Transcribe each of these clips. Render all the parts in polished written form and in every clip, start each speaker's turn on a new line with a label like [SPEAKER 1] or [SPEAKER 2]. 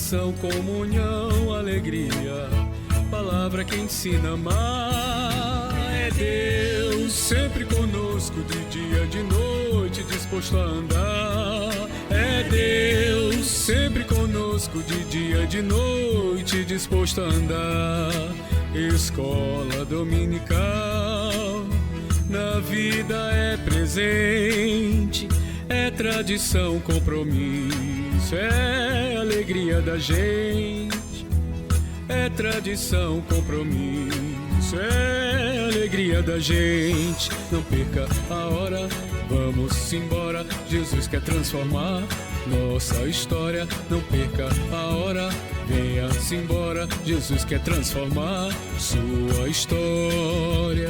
[SPEAKER 1] tradição, comunhão, alegria, palavra que ensina a amar. É Deus sempre conosco, de dia, de noite, disposto a andar. É Deus sempre conosco, de dia, de noite, disposto a andar. Escola dominical, na vida é presente, é tradição, compromisso, é alegria da gente. É tradição, compromisso, é alegria da gente. Não perca a hora, vamos embora, Jesus quer transformar nossa história. Não perca a hora, venha-se embora, Jesus quer transformar sua história.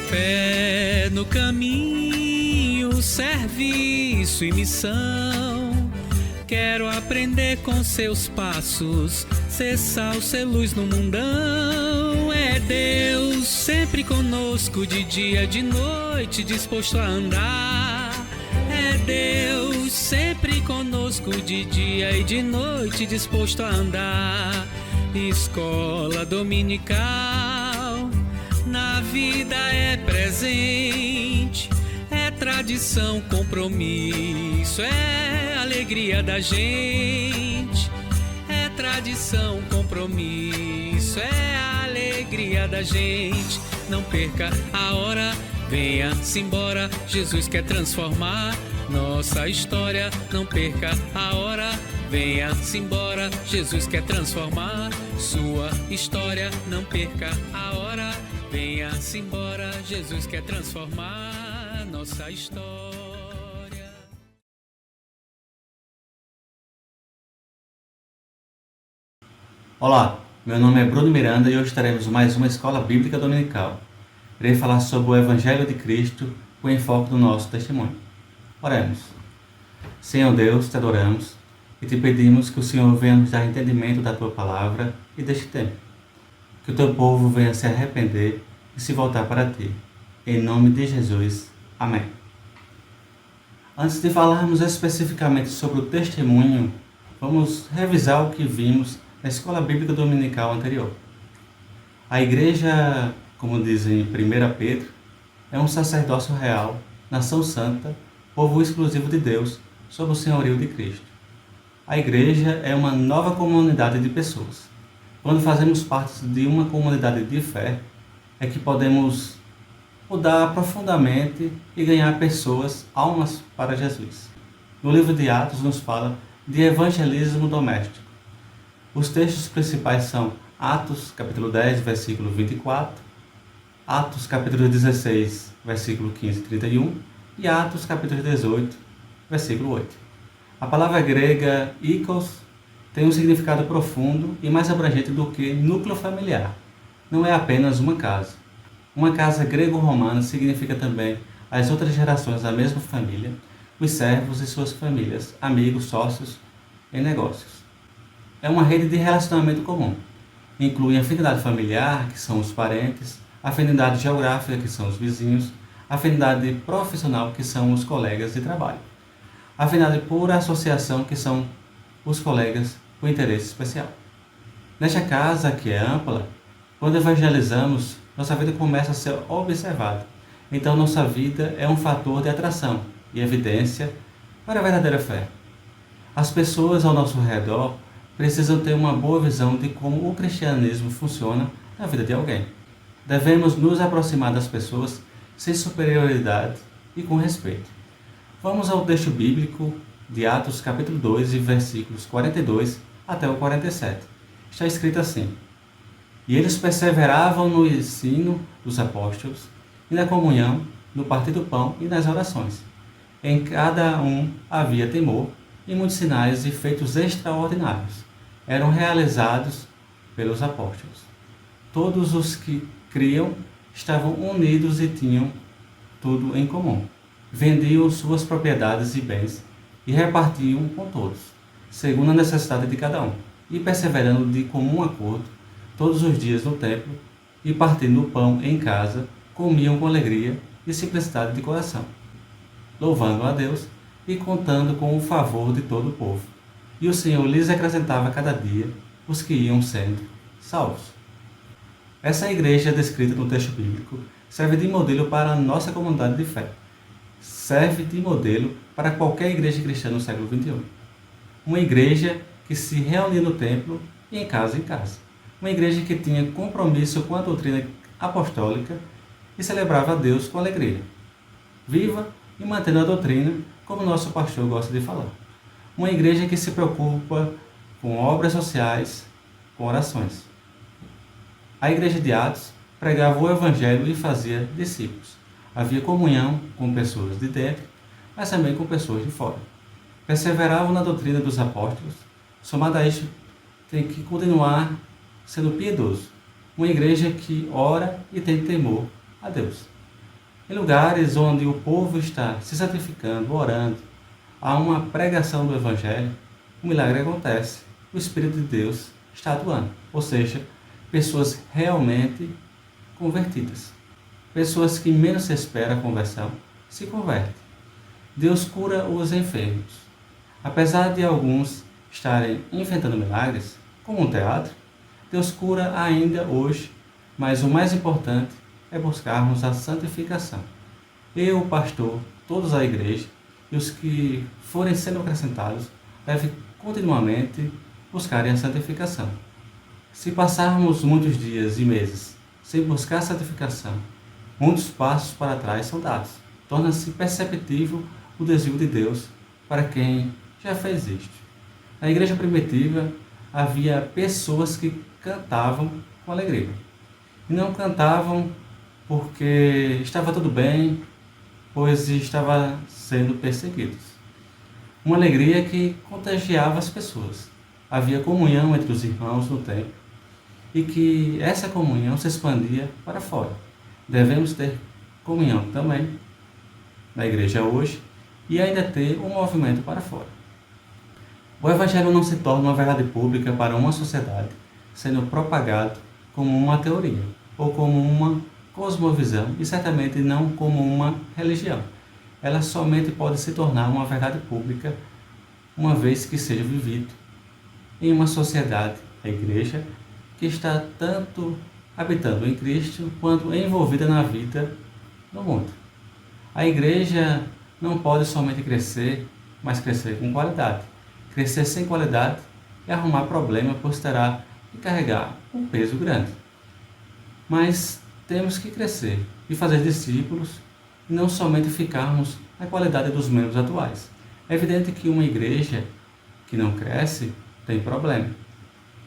[SPEAKER 1] Fé no caminho, serviço e missão. Quero aprender com seus passos, ser sal, ser luz no mundão. É Deus sempre conosco, de dia, de noite, disposto a andar. É Deus sempre conosco, de dia e de noite, disposto a andar. Escola dominical, na vida é presente, é tradição, compromisso, é alegria da gente. É tradição, compromisso, é alegria da gente. Não perca a hora, venha-se embora, Jesus quer transformar nossa história. Não perca a hora, venha-se embora, Jesus quer transformar sua história. Não perca a hora, venha-se embora, Jesus quer transformar nossa história.
[SPEAKER 2] Olá, meu nome é Bruno Miranda e hoje teremos mais uma Escola Bíblica Dominical. Irei falar sobre o Evangelho de Cristo com enfoque no nosso testemunho. Oremos. Senhor Deus, te adoramos e te pedimos que o Senhor venha nos dar entendimento da tua palavra e deste tempo. Que o teu povo venha se arrepender e se voltar para ti. Em nome de Jesus. Amém. Antes de falarmos especificamente sobre o testemunho, vamos revisar o que vimos na Escola Bíblica Dominical anterior. A igreja, como dizem em 1 Pedro, é um sacerdócio real, nação santa, povo exclusivo de Deus, sob o senhorio de Cristo. A igreja é uma nova comunidade de pessoas. Quando fazemos parte de uma comunidade de fé, é que podemos mudar profundamente e ganhar pessoas, almas para Jesus. No livro de Atos nos fala de evangelismo doméstico. Os textos principais são Atos, capítulo 10, versículo 24, Atos, capítulo 16, versículo 15 e 31, e Atos, capítulo 18, versículo 8. A palavra grega oikos tem um significado profundo e mais abrangente do que núcleo familiar. Não é apenas uma casa. Uma casa grego-romana significa também as outras gerações da mesma família, os servos e suas famílias, amigos, sócios e negócios. É uma rede de relacionamento comum. Inclui afinidade familiar, que são os parentes, afinidade geográfica, que são os vizinhos, afinidade profissional, que são os colegas de trabalho, afinidade por associação, que são os colegas com interesse especial. Nesta casa, que é ampla, quando evangelizamos, nossa vida começa a ser observada. Então, nossa vida é um fator de atração e evidência para a verdadeira fé. As pessoas ao nosso redor precisam ter uma boa visão de como o cristianismo funciona na vida de alguém. Devemos nos aproximar das pessoas sem superioridade e com respeito. Vamos ao texto bíblico de Atos capítulo 2, versículos 42 até o 47. Está escrito assim: E eles perseveravam no ensino dos apóstolos, e na comunhão, no partir do pão e nas orações. Em cada um havia temor, e muitos sinais e feitos extraordinários eram realizados pelos apóstolos. Todos os que criam estavam unidos e tinham tudo em comum. Vendiam suas propriedades e bens e repartiam com todos, segundo a necessidade de cada um, e perseverando de comum acordo todos os dias no templo e partindo o pão em casa, comiam com alegria e simplicidade de coração, louvando a Deus e contando com o favor de todo o povo. e o Senhor lhes acrescentava cada dia os que iam sendo salvos. Essa igreja descrita no texto bíblico serve de modelo para a nossa comunidade de fé. Serve de modelo para qualquer igreja cristã no século XXI. Uma igreja que se reunia no templo e em casa. Uma igreja que tinha compromisso com a doutrina apostólica e celebrava a Deus com alegria. Viva e mantendo a doutrina, como nosso pastor gosta de falar. Uma igreja que se preocupa com obras sociais, com orações. A igreja de Atos pregava o evangelho e fazia discípulos. Havia comunhão com pessoas de dentro, mas também com pessoas de fora. Perseveravam na doutrina dos apóstolos. Somado a isso, tem que continuar sendo piedoso. Uma igreja que ora e tem temor a Deus. Em lugares onde o povo está se santificando, orando, há uma pregação do evangelho, um milagre acontece. O Espírito de Deus está atuando. Ou seja, pessoas realmente convertidas. Pessoas que menos se espera a conversão se convertem. Deus cura os enfermos. Apesar de alguns estarem inventando milagres, como um teatro, Deus cura ainda hoje, mas o mais importante é buscarmos a santificação. Eu, o pastor, todos a igreja e os que forem sendo acrescentados devem continuamente buscarem a santificação. Se passarmos muitos dias e meses sem buscar a santificação, muitos passos para trás são dados. Torna-se perceptível o desvio de Deus para quem já fez isto. Na igreja primitiva havia pessoas que cantavam com alegria. E não cantavam porque estava tudo bem, pois estavam sendo perseguidos. Uma alegria que contagiava as pessoas. Havia comunhão entre os irmãos no templo e que essa comunhão se expandia para fora. Devemos ter comunhão também na igreja hoje e ainda ter um movimento para fora. O Evangelho não se torna uma verdade pública para uma sociedade sendo propagado como uma teoria ou como uma cosmovisão e certamente não como uma religião. Ela somente pode se tornar uma verdade pública uma vez que seja vivido em uma sociedade, a igreja, que está tanto habitando em Cristo quanto envolvida na vida do mundo. A igreja não pode somente crescer, mas crescer com qualidade. Crescer sem qualidade é arrumar problema, pois terá que carregar um peso grande. Mas temos que crescer e fazer discípulos e não somente ficarmos na qualidade dos membros atuais. É evidente que uma igreja que não cresce tem problema.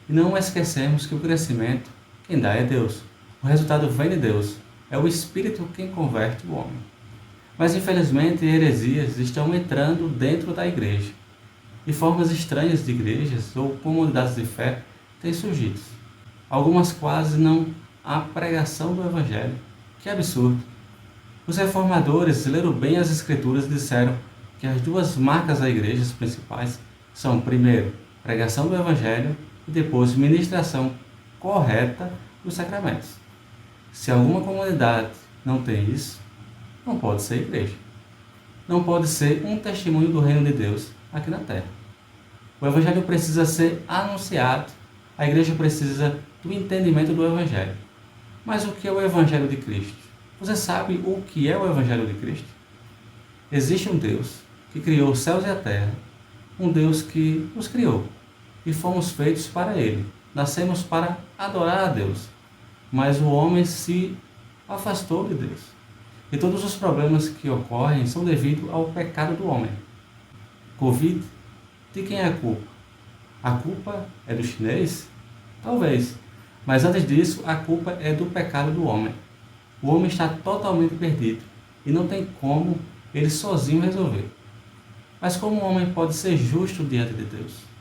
[SPEAKER 2] E não esquecemos que o crescimento, quem dá é Deus. O resultado vem de Deus. É o Espírito quem converte o homem. Mas infelizmente heresias estão entrando dentro da igreja. E formas estranhas de igrejas ou comunidades de fé têm surgido. Algumas quase não há pregação do Evangelho. Que absurdo! Os reformadores leram bem as Escrituras e disseram que as duas marcas das igrejas principais são, primeiro, pregação do Evangelho e depois ministração correta dos sacramentos. Se alguma comunidade não tem isso, não pode ser igreja. Não pode ser um testemunho do reino de Deus aqui na terra. O Evangelho precisa ser anunciado, a igreja precisa do entendimento do Evangelho. Mas o que é o Evangelho de Cristo? Você sabe o que é o Evangelho de Cristo? Existe um Deus que criou os céus e a terra, um Deus que nos criou e fomos feitos para Ele. Nascemos para adorar a Deus, mas o homem se afastou de Deus. E todos os problemas que ocorrem são devido ao pecado do homem. Covid, de quem é a culpa? A culpa é do chinês? Talvez. Mas antes disso, a culpa é do pecado do homem. O homem está totalmente perdido e não tem como ele sozinho resolver. Mas como o homem pode ser justo diante de Deus?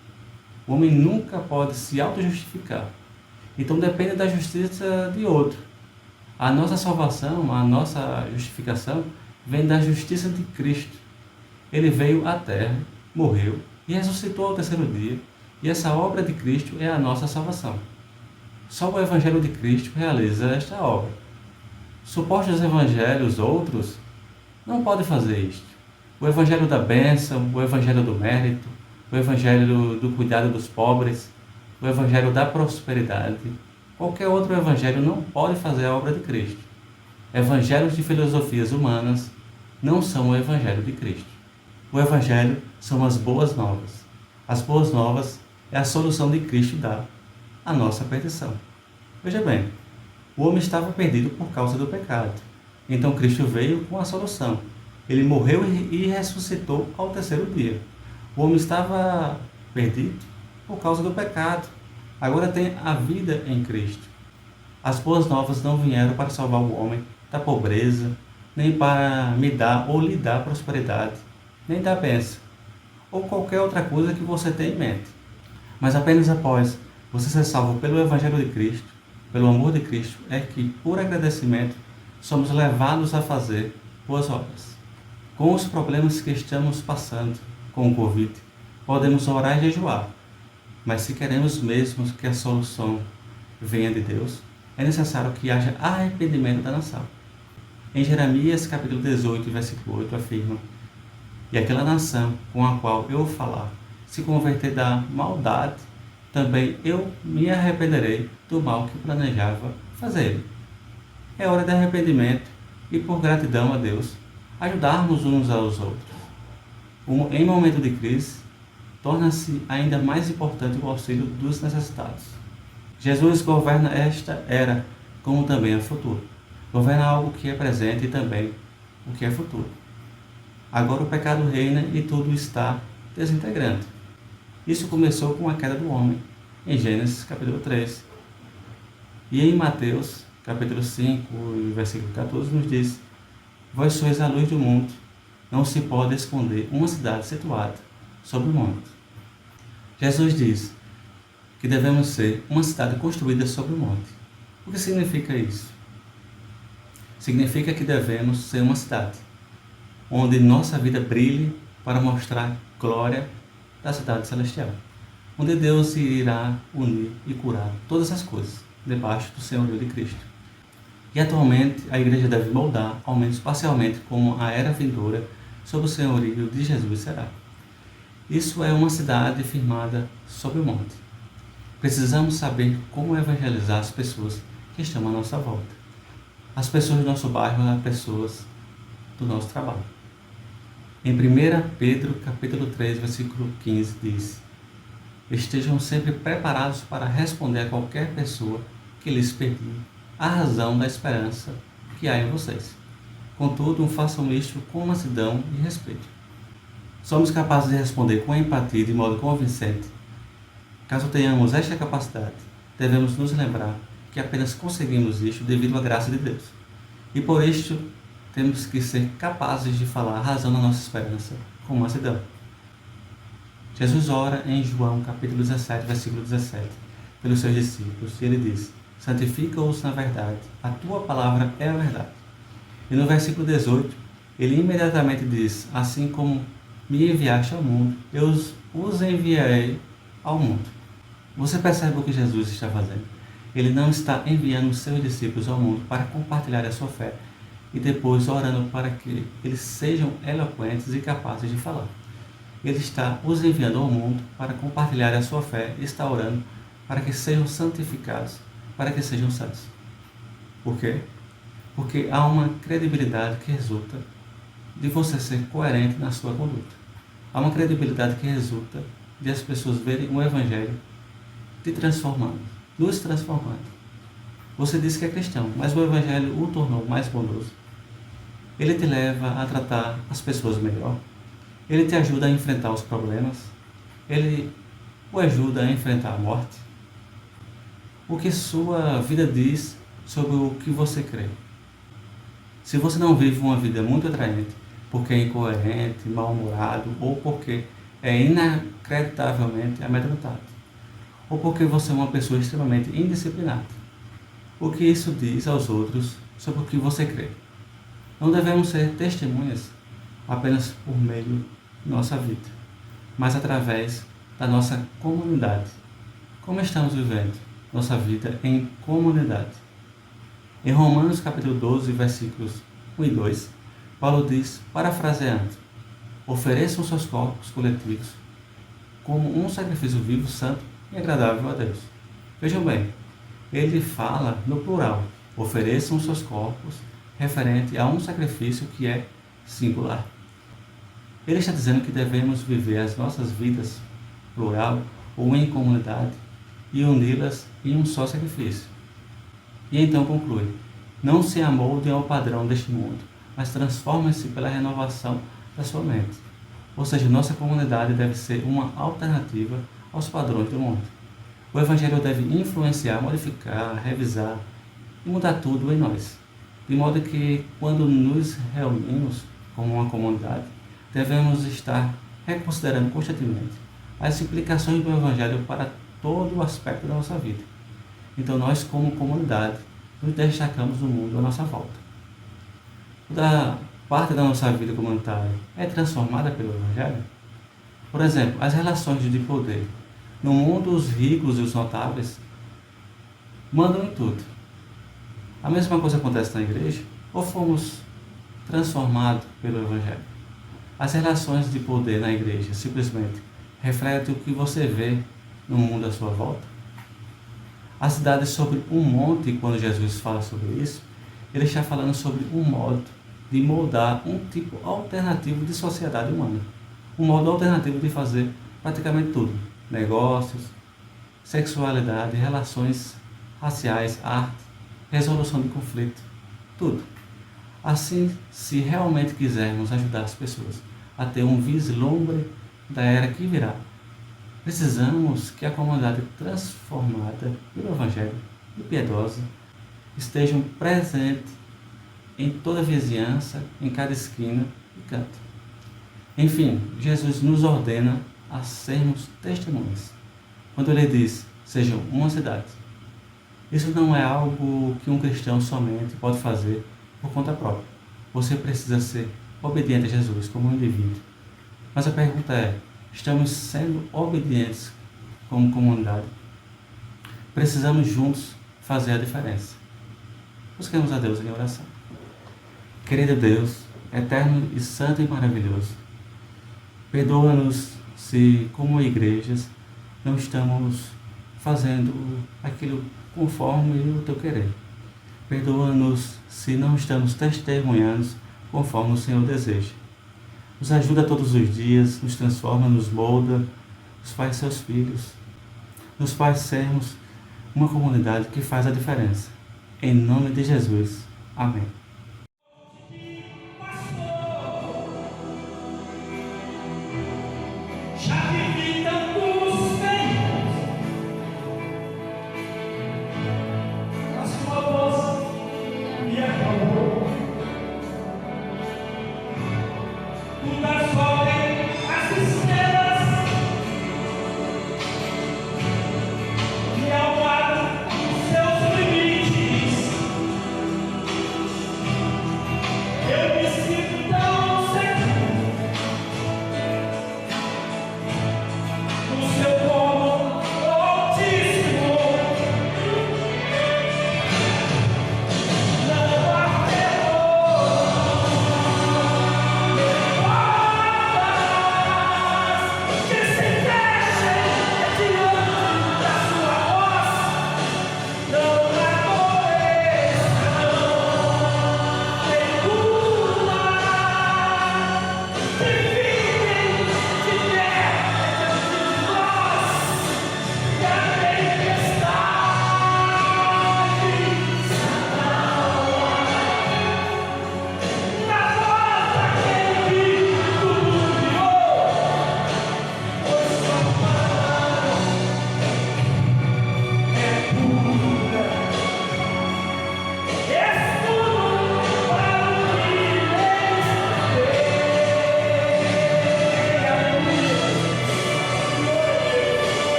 [SPEAKER 2] O homem nunca pode se auto-justificar. Então depende da justiça de outro. A nossa salvação, a nossa justificação, vem da justiça de Cristo. Ele veio à terra, morreu e ressuscitou ao terceiro dia. E essa obra de Cristo é a nossa salvação. Só o Evangelho de Cristo realiza esta obra. Supostos evangelhos outros não podem fazer isto. O Evangelho da bênção, o Evangelho do mérito, o evangelho do cuidado dos pobres, o evangelho da prosperidade. Qualquer outro evangelho não pode fazer a obra de Cristo. Evangelhos de filosofias humanas não são o evangelho de Cristo. O evangelho são as boas novas. As boas novas é a solução de Cristo dar à nossa perdição. Veja bem, o homem estava perdido por causa do pecado. Então Cristo veio com a solução. Ele morreu e ressuscitou ao terceiro dia. O homem estava perdido por causa do pecado. Agora tem a vida em Cristo. As boas novas não vieram para salvar o homem da pobreza, nem para me dar ou lhe dar prosperidade, nem da bênção, ou qualquer outra coisa que você tenha em mente. Mas apenas após você ser salvo pelo Evangelho de Cristo, pelo amor de Cristo, é que, por agradecimento, somos levados a fazer boas obras. Com os problemas que estamos passando com o Covid, podemos orar e jejuar, mas se queremos mesmo que a solução venha de Deus, é necessário que haja arrependimento da nação. Em Jeremias capítulo 18, versículo 8, afirma: "E aquela nação com a qual eu falar se converter da maldade, também eu me arrependerei do mal que planejava fazer." É hora de arrependimento e, por gratidão a Deus, ajudarmos uns aos outros. Em momento de crise, torna-se ainda mais importante o auxílio dos necessitados. Jesus governa esta era, como também a futura. Governa algo que é presente e também o que é futuro. Agora o pecado reina e tudo está desintegrando. Isso começou com a queda do homem, em Gênesis capítulo 3. E em Mateus capítulo 5, versículo 14, nos diz: "Vós sois a luz do mundo, não se pode esconder uma cidade situada sobre o monte." Jesus diz que devemos ser uma cidade construída sobre o monte. O que significa isso? Significa que devemos ser uma cidade onde nossa vida brilhe para mostrar a glória da cidade celestial, onde Deus irá unir e curar todas as coisas debaixo do senhorio de Cristo. E atualmente a igreja deve moldar, ao menos parcialmente, como a era vindoura sob o senhorio de Jesus será. Isso é uma cidade firmada sobre o monte. Precisamos saber como evangelizar as pessoas que estão à nossa volta. As pessoas do nosso bairro, as pessoas do nosso trabalho. Em 1 Pedro capítulo 3, versículo 15, diz: "Estejam sempre preparados para responder a qualquer pessoa que lhes pedir a razão da esperança que há em vocês. Contudo, façam isto com mansidão e respeito." Somos capazes de responder com empatia de modo convincente. Caso tenhamos esta capacidade, devemos nos lembrar que apenas conseguimos isto devido à graça de Deus. E por isto, temos que ser capazes de falar a razão da nossa esperança com mansidão. Jesus ora em João capítulo 17, versículo 17, pelos seus discípulos, e ele diz: "Santifica-os na verdade, a tua palavra é a verdade." E no versículo 18, ele imediatamente diz: "Assim como me enviaste ao mundo, eu os enviarei ao mundo." Você percebe o que Jesus está fazendo? Ele não está enviando os seus discípulos ao mundo para compartilhar a sua fé e depois orando para que eles sejam eloquentes e capazes de falar. Ele está os enviando ao mundo para compartilhar a sua fé e está orando para que sejam santificados, para que sejam santos. Por quê? Porque há uma credibilidade que resulta de você ser coerente na sua conduta. Há uma credibilidade que resulta de as pessoas verem o Evangelho te transformando, nos transformando. Você diz que é cristão, mas o Evangelho o tornou mais bondoso. Ele te leva a tratar as pessoas melhor. Ele te ajuda a enfrentar os problemas. Ele o ajuda a enfrentar a morte. O que sua vida diz sobre o que você crê. Se você não vive uma vida muito atraente, porque é incoerente, mal-humorado, ou porque é inacreditavelmente amedrontado, ou porque você é uma pessoa extremamente indisciplinada, o que isso diz aos outros sobre o que você crê? Não devemos ser testemunhas apenas por meio de nossa vida, mas através da nossa comunidade. Como estamos vivendo nossa vida em comunidade? Em Romanos capítulo 12, versículos 1 e 2, Paulo diz, parafraseando: "Ofereçam seus corpos coletivos como um sacrifício vivo, santo e agradável a Deus. Vejam bem, ele fala no plural, ofereçam seus corpos, referente a um sacrifício que é singular. Ele está dizendo que devemos viver as nossas vidas, plural ou em comunidade, e uni-las em um só sacrifício. E então conclui, não se amoldem ao padrão deste mundo, mas transformem-se pela renovação da sua mente. Ou seja, nossa comunidade deve ser uma alternativa aos padrões do mundo. O Evangelho deve influenciar, modificar, revisar e mudar tudo em nós. De modo que, quando nos reunimos como uma comunidade, devemos estar reconsiderando constantemente as implicações do Evangelho para todo o aspecto da nossa vida. Então, nós, como comunidade, nos destacamos no mundo à nossa volta. Toda parte da nossa vida comunitária é transformada pelo Evangelho. Por exemplo, as relações de poder. No mundo, os ricos e os notáveis mandam em tudo. A mesma coisa acontece na igreja, ou fomos transformados pelo Evangelho? As relações de poder na igreja simplesmente refletem o que você vê no mundo à sua volta? A cidade sobre um monte, quando Jesus fala sobre isso, ele está falando sobre um modo de moldar um tipo alternativo de sociedade humana. Um modo alternativo de fazer praticamente tudo. Negócios, sexualidade, relações raciais, arte, resolução de conflito, tudo. Assim, se realmente quisermos ajudar as pessoas a ter um vislumbre da era que virá, precisamos que a comunidade transformada pelo Evangelho e piedosa estejam presentes em toda a vizinhança, em cada esquina e canto. Enfim, Jesus nos ordena a sermos testemunhas. Quando ele diz, sejam uma cidade. Isso não é algo que um cristão somente pode fazer por conta própria. Você precisa ser obediente a Jesus como um indivíduo. Mas a pergunta é, estamos sendo obedientes como comunidade? Precisamos juntos fazer a diferença. Busquemos a Deus em oração. Querido Deus, eterno e santo e maravilhoso, perdoa-nos se, como igrejas, não estamos fazendo aquilo conforme o teu querer. Perdoa-nos se não estamos testemunhando conforme o Senhor deseja. Nos ajuda todos os dias, nos transforma, nos molda, nos faz seus filhos, nos faz sermos uma comunidade que faz a diferença. Em nome de Jesus. Amém.